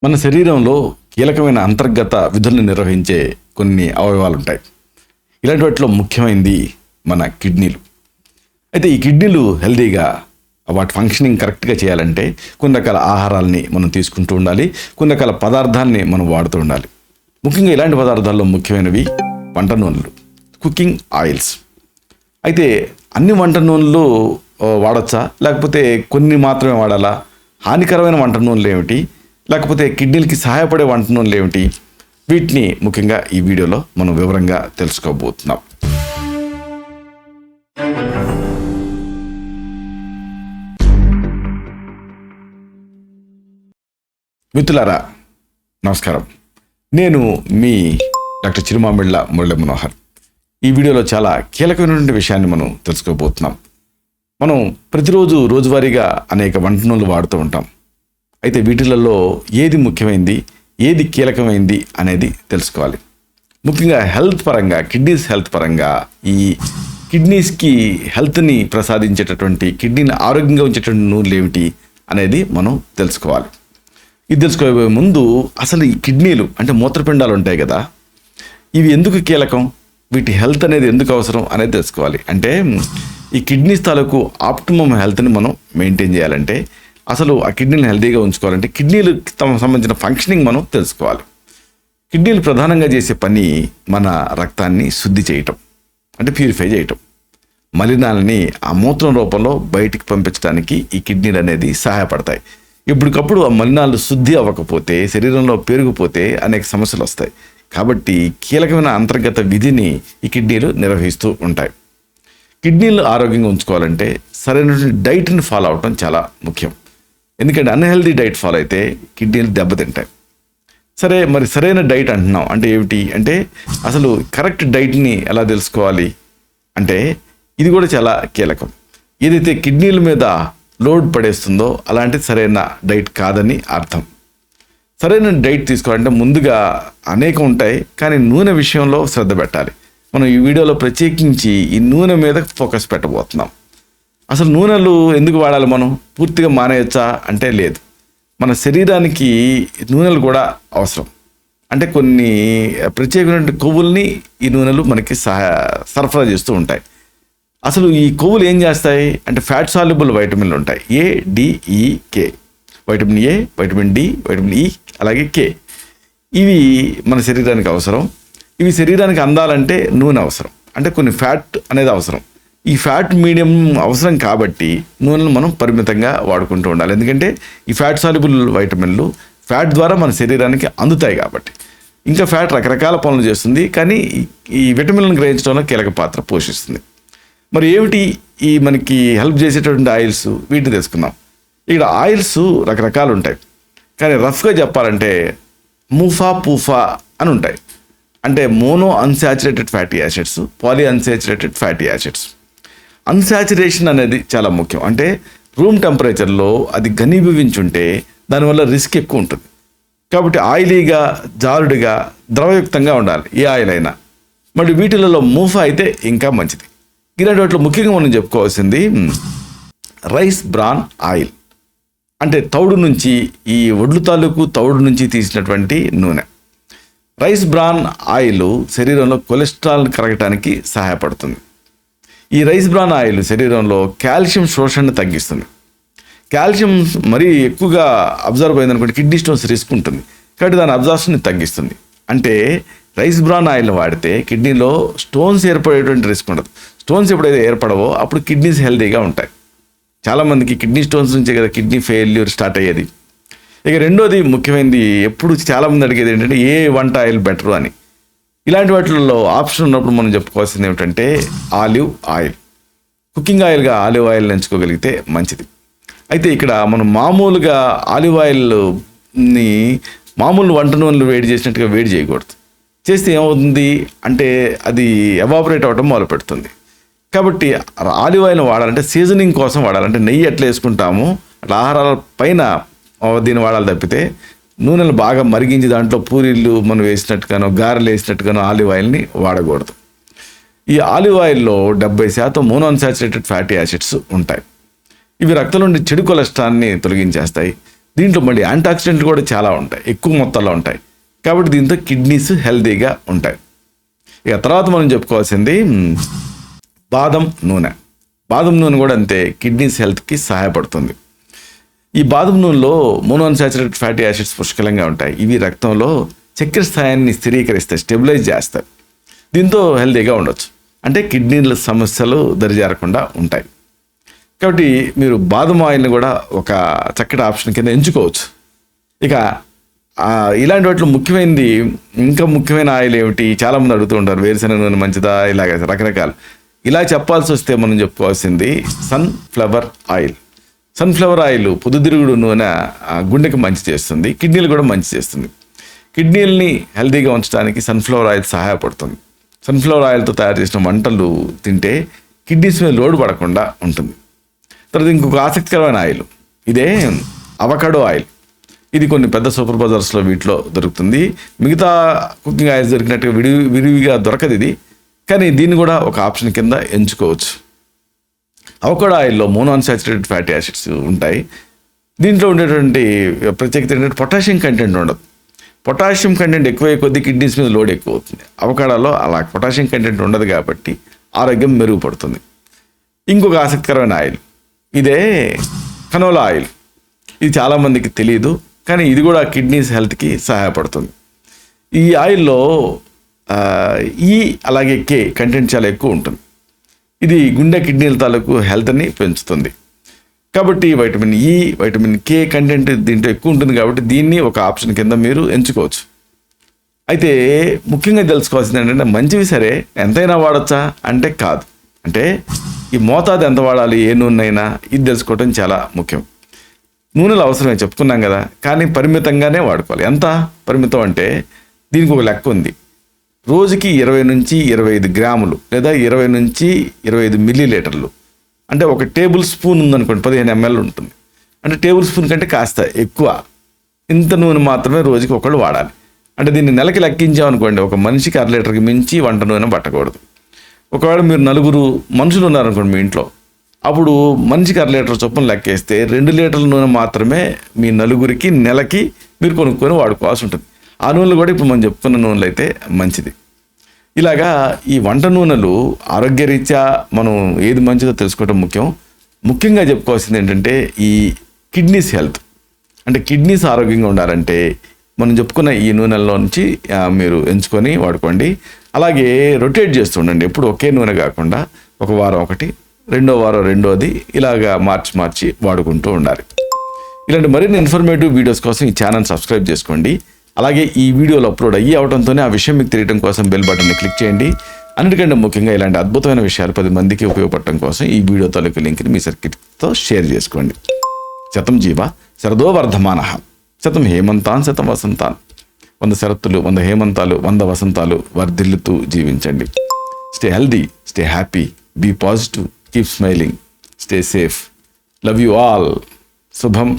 మన శరీరంలో కీలకమైన అంతర్గత విధులను నిర్వహించే కొన్ని అవయవాలు ఉంటాయి. ఇలాంటి వాటిలో ముఖ్యమైనది మన కిడ్నీలు. అయితే ఈ కిడ్నీలు హెల్తీగా వాటి ఫంక్షనింగ్ కరెక్ట్గా చేయాలంటే కొన్ని రకాల ఆహారాలని మనం తీసుకుంటూ ఉండాలి, కొన్ని రకాల పదార్థాలని మనం వాడుతూ ఉండాలి. ముఖ్యంగా ఇలాంటి పదార్థాల్లో ముఖ్యమైనవి వంట నూనెలు, కుకింగ్ ఆయిల్స్. అయితే అన్ని వంట నూనెలు వాడచ్చా, లేకపోతే కొన్ని మాత్రమే వాడాలా? హానికరమైన వంట నూనెలు ఏమిటి, లేకపోతే కిడ్నీలకి సహాయపడే వంట నూనెలు ఏమిటి? వీటిని ముఖ్యంగా ఈ వీడియోలో మనం వివరంగా తెలుసుకోబోతున్నాం. మిత్రులారా నమస్కారం. నేను మీ డాక్టర్ చిరుమామిళ్ళ మురళి మనోహర్. ఈ వీడియోలో చాలా కీలకమైనటువంటి విషయాన్ని మనం తెలుసుకోబోతున్నాం. మనం ప్రతిరోజు రోజువారీగా అనేక వంట నూనెలు వాడుతూ ఉంటాం. అయితే వీటిలలో ఏది ముఖ్యమైనది, ఏది కీలకమైనది అనేది తెలుసుకోవాలి. ముఖ్యంగా హెల్త్ పరంగా, కిడ్నీస్ హెల్త్ పరంగా, ఈ కిడ్నీస్కి హెల్త్ని ప్రసాదించేటటువంటి, కిడ్నీని ఆరోగ్యంగా ఉంచేటటువంటి నూనెలు ఏమిటి అనేది మనం తెలుసుకోవాలి. ఇది తెలుసుకోబోయే ముందు అసలు ఈ కిడ్నీలు అంటే మూత్రపిండాలు ఉంటాయి కదా, ఇవి ఎందుకు కీలకం, వీటి హెల్త్ అనేది ఎందుకు అవసరం అనేది తెలుసుకోవాలి. అంటే ఈ కిడ్నీస్ తాలూకు ఆప్టిమమ్ హెల్త్ని మనం మెయింటైన్ చేయాలంటే, అసలు ఆ కిడ్నీని హెల్తీగా ఉంచుకోవాలంటే కిడ్నీలు తమ సంబంధించిన ఫంక్షనింగ్ మనం తెలుసుకోవాలి. కిడ్నీలు ప్రధానంగా చేసే పని మన రక్తాన్ని శుద్ధి చేయటం, అంటే ప్యూరిఫై చేయటం. మలినాలని ఆ మూత్రం రూపంలో బయటికి పంపించడానికి ఈ కిడ్నీలు అనేది సహాయపడతాయి. ఇప్పటికప్పుడు ఆ మలినాలు శుద్ధి అవ్వకపోతే, శరీరంలో పెరిగిపోతే అనేక సమస్యలు వస్తాయి. కాబట్టి కీలకమైన అంతర్గత విధిని ఈ కిడ్నీలు నిర్వహిస్తూ ఉంటాయి. కిడ్నీలు ఆరోగ్యంగా ఉంచుకోవాలంటే సరైనటువంటి డైట్ని ఫాలో అవటం చాలా ముఖ్యం. ఎందుకంటే అన్హెల్దీ డైట్ ఫాలో అయితే కిడ్నీలు దెబ్బతింటాయి. సరే, మరి సరైన డైట్ అంటున్నాం అంటే ఏమిటి అంటే, అసలు కరెక్ట్ డైట్ని ఎలా తెలుసుకోవాలి అంటే ఇది కూడా చాలా కీలకం. ఏదైతే కిడ్నీల మీద లోడ్ పడేస్తుందో అలాంటిది సరైన డైట్ కాదని అర్థం. సరైన డైట్ తీసుకోవాలంటే ముందుగా అనేకం ఉంటాయి, కానీ నూనె విషయంలో శ్రద్ధ పెట్టాలి. మనం ఈ వీడియోలో ప్రత్యేకించి ఈ నూనె మీద ఫోకస్ పెట్టబోతున్నాం. అసలు నూనెలు ఎందుకు వాడాలి, మనం పూర్తిగా మానేయచ్చా అంటే లేదు. మన శరీరానికి నూనెలు కూడా అవసరం. అంటే కొన్ని ప్రత్యేకమైన కొవ్వుల్ని ఈ నూనెలు మనకి సరఫరా చేస్తూ ఉంటాయి. అసలు ఈ కొవ్వులు ఏం చేస్తాయి అంటే ఫ్యాట్ సాల్యుబుల్ వైటమిన్లు ఉంటాయి, A, D, E, K. Vitamin A, vitamin D, vitamin E, అలాగే కే. ఇవి మన శరీరానికి అవసరం. ఇవి శరీరానికి అందాలంటే నూనె అవసరం, అంటే కొన్ని ఫ్యాట్ అనేది అవసరం. ఈ ఫ్యాట్ మీడియం అవసరం కాబట్టి నూనెలు మనం పరిమితంగా వాడుకుంటూ ఉండాలి. ఎందుకంటే ఈ ఫ్యాట్ సాల్యుబుల్ వైటమిన్లు ఫ్యాట్ ద్వారా మన శరీరానికి అందుతాయి కాబట్టి. ఇంకా ఫ్యాట్ రకరకాల పనులు చేస్తుంది, కానీ ఈ విటమిన్లను గ్రహించడంలో కీలక పాత్ర పోషిస్తుంది. మరి ఏమిటి ఈ మనకి హెల్ప్ చేసేటటువంటి ఆయిల్స్, వీటిని తెలుసుకుందాం. ఇక్కడ ఆయిల్స్ రకరకాలు ఉంటాయి, కానీ రఫ్గా చెప్పాలంటే మూఫా, పూఫా అని ఉంటాయి. అంటే mono unsaturated fatty acids, poly unsaturated fatty acids. Unsaturation అనేది చాలా ముఖ్యం. అంటే రూమ్ టెంపరేచర్లో అది ఘనీభవించుంటే దానివల్ల రిస్క్ ఎక్కువ ఉంటుంది. కాబట్టి ఆయిలీగా, జారుడుగా, ద్రవయుక్తంగా ఉండాలి ఏ ఆయిల్ అయినా. మరి వీటిలలో మూఫా అయితే ఇంకా మంచిది. ఇలాంటి వాటిలో ముఖ్యంగా మనం చెప్పుకోవాల్సింది రైస్ బ్రాన్ ఆయిల్. అంటే తౌడు నుంచి, ఈ ఒడ్లు తాలూకు తౌడు నుంచి తీసినటువంటి నూనె. రైస్ బ్రాన్ ఆయిల్ శరీరంలో కొలెస్ట్రాల్ కరగటానికి సహాయపడుతుంది. ఈ రైస్ బ్రాన్ ఆయిల్ శరీరంలో కాల్షియం శోషణను తగ్గిస్తుంది. కాల్షియం మరీ ఎక్కువగా అబ్జర్వ్ అయిందనుకోండి కిడ్నీ స్టోన్స్ రిస్క్ ఉంటుంది, కాబట్టి దాని అబ్జర్ప్షన్ని తగ్గిస్తుంది. అంటే రైస్ బ్రాన్ ఆయిల్ వాడితే కిడ్నీలో స్టోన్స్ ఏర్పడేటువంటి రిస్క్ ఉండదు. స్టోన్స్ ఎప్పుడైతే ఏర్పడవో అప్పుడు కిడ్నీస్ హెల్తీగా ఉంటాయి. చాలామందికి కిడ్నీ స్టోన్స్ నుంచే కదా కిడ్నీ ఫెయిల్యూర్ స్టార్ట్ అయ్యేది. ఇక రెండోది ముఖ్యమైనది, ఎప్పుడు చాలామంది అడిగేది ఏంటంటే ఏ వంట ఆయిల్ బెటరు అని. ఇలాంటి వాటిల్లో ఆప్షన్ ఉన్నప్పుడు మనం చెప్పుకోవాల్సింది ఏమిటంటే ఆలివ్ ఆయిల్. కుకింగ్ ఆయిల్గా ఆలివ్ ఆయిల్ ఎంచుకోగలిగితే మంచిది. అయితే ఇక్కడ మనం మామూలుగా ఆలివ్ ఆయిల్ని మామూలు వంట నూనెలు వేడి చేసినట్టుగా వేడి చేయకూడదు. చేస్తే ఏమవుతుంది అంటే అది ఎవాపరేట్ అవ్వడం మొదలు పెడుతుంది. కాబట్టి ఆలివ్ ఆయిల్ వాడాలంటే సీజనింగ్ కోసం వాడాలంటే నెయ్యి ఎట్లా వేసుకుంటామో అట్లా ఆహారాల పైన దీన్ని వాడాలి తప్పితే నూనెలు బాగా మరిగించి దాంట్లో పూరీలు మనం వేసినట్టుగానో, గారెలు వేసినట్టుగానో ఆలివ్ ఆయిల్ని వాడకూడదు. ఈ ఆలివ్ ఆయిల్లో 70% మోనో అన్సాచురేటెడ్ ఫ్యాటీ యాసిడ్స్ ఉంటాయి. ఇవి రక్తంలోని చెడు కొలెస్ట్రాల్ని తొలగించేస్తాయి. దీంట్లో మళ్ళీ యాంటీఆక్సిడెంట్లు కూడా చాలా ఉంటాయి, ఎక్కువ మొత్తాల్లో ఉంటాయి. కాబట్టి దీంతో కిడ్నీస్ హెల్తీగా ఉంటాయి. ఇక తర్వాత మనం చెప్పుకోవాల్సింది బాదం నూనె. బాదం నూనె కూడా అంతే, కిడ్నీస్ హెల్త్కి సహాయపడుతుంది. ఈ బాదం నూనెలో మోనోఅన్సాచురేటెడ్ ఫ్యాటీ యాసిడ్స్ పుష్కలంగా ఉంటాయి. ఇవి రక్తంలో చక్కెర స్థాయిని స్థిరీకరిస్తాయి, స్టెబిలైజ్ చేస్తాయి. దీంతో హెల్తీగా ఉండొచ్చు, అంటే కిడ్నీల సమస్యలు దరిజారకుండా ఉంటాయి. కాబట్టి మీరు బాదం ఆయిల్ని కూడా ఒక చక్కటి ఆప్షన్ కింద ఎంచుకోవచ్చు. ఇక ఇలాంటి వాటిలో ముఖ్యమైనది, ఇంకా ముఖ్యమైన ఆయిల్ ఏమిటి, చాలామంది అడుగుతూ ఉంటారు, వేరుశెనగ నూనె మంచిదా, ఇలాగ రకరకాలు. ఇలా చెప్పాల్సి వస్తే మనం చెప్పుకోవాల్సింది సన్ఫ్లవర్ ఆయిల్. సన్ఫ్లవర్ ఆయిల్ పొద్దుతిరుగుడు నూనె గుండెకి మంచి చేస్తుంది, కిడ్నీలు కూడా మంచి చేస్తుంది. కిడ్నీలని హెల్తీగా ఉంచడానికి సన్ఫ్లవర్ ఆయిల్ సహాయపడుతుంది. సన్ఫ్లవర్ ఆయిల్తో తయారు చేసిన వంటలు తింటే కిడ్నీస్ మీద లోడ్ పడకుండా ఉంటుంది. తర్వాత ఇంకొక ఆసక్తికరమైన ఆయిల్, ఇదే అవకాడో ఆయిల్. ఇది కొన్ని పెద్ద సూపర్ బజార్స్లో వీటిలో దొరుకుతుంది. మిగతా కుకింగ్ ఆయిల్స్ దొరికినట్టుగా విరివిగా దొరకదు ఇది, కానీ దీన్ని కూడా ఒక ఆప్షన్ కింద ఎంచుకోవచ్చు. అవకాడో ఆయిల్లో మోనోఅన్సాచురేటెడ్ ఫ్యాటీ యాసిడ్స్ ఉంటాయి. దీంట్లో ఉండేటువంటి ప్రత్యేకత ఏంటంటే పొటాషియం కంటెంట్ ఉండదు. పొటాషియం కంటెంట్ ఎక్కువయ్యే కొద్దీ కిడ్నీస్ మీద లోడ్ ఎక్కువ అవుతుంది. అవకాడోలో అలా పొటాషియం కంటెంట్ ఉండదు కాబట్టి ఆరోగ్యం మెరుగుపడుతుంది. ఇంకొక ఆసక్తికరమైన ఆయిల్, ఇదే కనోలా ఆయిల్. ఇది చాలామందికి తెలియదు, కానీ ఇది కూడా కిడ్నీస్ హెల్త్కి సహాయపడుతుంది. ఈ ఆయిల్లో అలాగే కే కంటెంట్ చాలా ఎక్కువ ఉంటుంది. ఇది గుండె కిడ్నీల తాలూకు హెల్త్ని పెంచుతుంది. కాబట్టి vitamin E, vitamin K content దీంట్లో ఎక్కువ ఉంటుంది. కాబట్టి దీన్ని ఒక ఆప్షన్ కింద మీరు ఎంచుకోవచ్చు. అయితే ముఖ్యంగా తెలుసుకోవాల్సింది ఏంటంటే, మంచివి సరే ఎంతైనా వాడచ్చా అంటే కాదు. అంటే ఈ మోతాదు ఎంత వాడాలి, ఏ నూనె అయినా, ఇది తెలుసుకోవటం చాలా ముఖ్యం. నూనెలు అవసరమే చెప్పుకున్నాం కదా, కానీ పరిమితంగానే వాడుకోవాలి. ఎంత పరిమితం అంటే దీనికి ఒక లెక్క ఉంది. రోజుకి 20 నుంచి 25 గ్రాములు లేదా 20 నుంచి 25 మిల్లీలీటర్లు, అంటే ఒక టేబుల్ స్పూన్ ఉందనుకోండి, 15 ml ఉంటుంది. అంటే టేబుల్ స్పూన్ కంటే కాస్త ఎక్కువ, ఇంత నూనె మాత్రమే రోజుకి ఒకళ్ళు వాడాలి. అంటే దీన్ని నెలకి లెక్కించామనుకోండి, ఒక మనిషికి 1 లీటర్కి మించి వంట నూనె పట్టకూడదు. ఒకవేళ మీరు 4 మనుషులు ఉన్నారనుకోండి మీ ఇంట్లో, అప్పుడు మనిషికి 1 లీటర్ చొప్పున లెక్కేస్తే 2 లీటర్ల నూనె మాత్రమే మీ నలుగురికి నెలకి మీరు కొనుక్కొని వాడుకోవాల్సి ఉంటుంది. ఆ నూనెలు కూడా ఇప్పుడు మనం చెప్పుకున్న నూనెలు అయితే మంచిది. ఇలాగా ఈ వంట నూనెలు ఆరోగ్యరీత్యా మనం ఏది మంచిదో తెలుసుకోవడం ముఖ్యం. ముఖ్యంగా చెప్పుకోవాల్సింది ఏంటంటే ఈ కిడ్నీస్ హెల్త్, అంటే కిడ్నీస్ ఆరోగ్యంగా ఉండాలంటే మనం చెప్పుకున్న ఈ నూనెల్లో నుంచి మీరు ఎంచుకొని వాడుకోండి. అలాగే రొటేట్ చేస్తూ ఉండండి, ఎప్పుడు ఒకే నూనె కాకుండా ఒక వారం ఒకటి, రెండో వారం రెండోది, ఇలాగా మార్చి వాడుకుంటూ ఉండాలి. ఇలాంటి మరిన్ని ఇన్ఫర్మేటివ్ వీడియోస్ కోసం ఈ ఛానల్ సబ్స్క్రైబ్ చేసుకోండి. అలాగే ఈ వీడియోలు అప్లోడ్ అయ్యి అవడంతోనే ఆ విషయం మీకు తెలియడం కోసం బెల్ బటన్ని క్లిక్ చేయండి. అన్నిటికంటే ముఖ్యంగా ఇలాంటి అద్భుతమైన విషయాలు 10 మందికి ఉపయోగపడటం కోసం ఈ వీడియో తాలూకు లింక్ని మీ సర్కిట్తో షేర్ చేసుకోండి. శతం జీవ శరదో వర్ధమానః, శతం హేమంతాన్ శతం వసంతాన్. 100 శరత్తులు, 100 హేమంతాలు, 100 వసంతాలు వర్ధిల్లుతూ జీవించండి. Stay healthy, stay happy, be positive, keep smiling, stay safe. Love you all. శుభం.